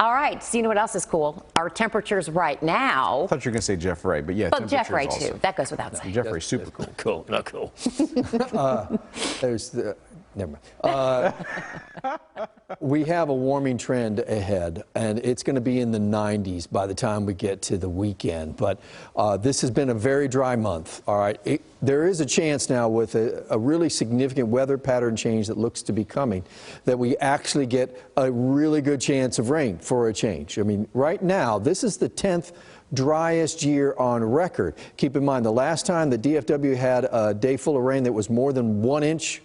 All right, so you know what else is cool? Our temperatures right now. I thought you were going to say Jeff Ray, but yeah, But Jeff Ray, also. too. That goes without saying. Jeff Ray's super cool. Cool, not cool. There's the, never mind. We have a warming trend ahead, and it's going to be in the 90s by the time we get to the weekend. But this has been a very dry month, all right? There is a chance now with a really significant weather pattern change that looks to be coming that we actually get a really good chance of rain for a change. I mean, right now, this is the 10th driest year on record. Keep in mind, the last time the DFW had a day full of rain that was more than 1 inch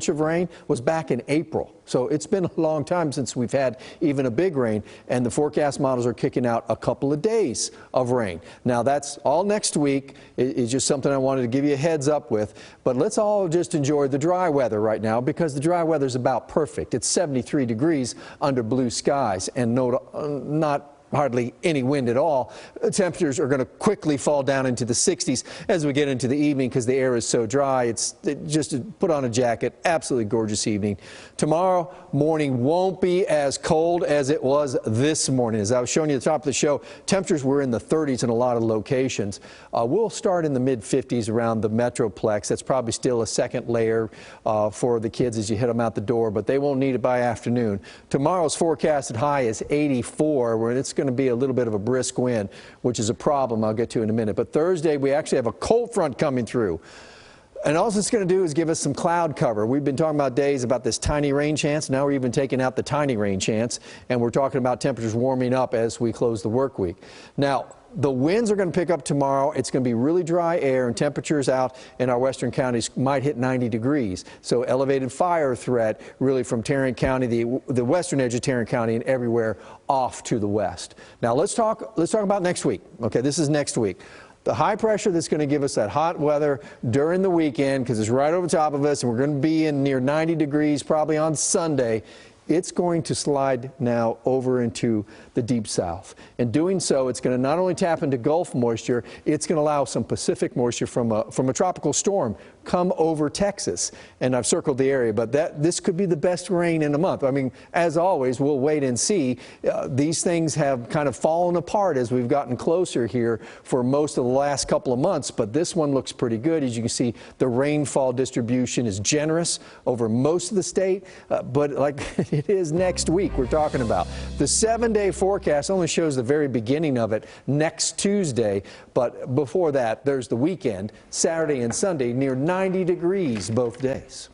of rain was back in April. So it's been a long time since we've had even a big rain, and the forecast models are kicking out a couple of days of rain. Now that's all next week. It's just something I wanted to give you a heads up with, but let's all just enjoy the dry weather right now because the dry weather is about perfect. It's 73 degrees under blue skies and not hardly any wind at all. Temperatures are going to quickly fall down into the 60s as we get into the evening because the air is so dry. It's just put on a jacket. Absolutely gorgeous evening. Tomorrow morning won't be as cold as it was this morning. As I was showing you at the top of the show, temperatures were in the 30s in a lot of locations. We'll start in the mid-50s around the Metroplex. That's probably still a second layer for the kids as you hit them out the door, but they won't need it by afternoon. Tomorrow's forecasted high is 84, where it's going to be a little bit of a brisk wind, which is a problem I'll get to in a minute. But Thursday, we actually have a cold front coming through. And all it's going to do is give us some cloud cover. We've been talking about days about this tiny rain chance. Now we're even taking out the tiny rain chance, and we're talking about temperatures warming up as we close the work week. Now, the winds are going to pick up tomorrow. It's going to be really dry air, and temperatures out in our western counties might hit 90 degrees. So elevated fire threat really from Tarrant County, the western edge of Tarrant County, and everywhere off to the west. Now let's talk about next week. Okay, this is next week. The high pressure that's going to give us that hot weather during the weekend, because it's right over top of us, and we're going to be in near 90 degrees probably on Sunday. It's going to slide now over into the deep south. In doing so, it's going to not only tap into Gulf moisture, it's going to allow some Pacific moisture from a tropical storm come over Texas. And I've circled the area, but this could be the best rain in a month. I mean, as always, we'll wait and see. These things have kind of fallen apart as we've gotten closer here for most of the last couple of months, but this one looks pretty good. As you can see, the rainfall distribution is generous over most of the state, but like it is next week we're talking about. The 7-day forecast only shows the very beginning of it next Tuesday, but before that, there's the weekend, Saturday and Sunday, near 90 degrees both days.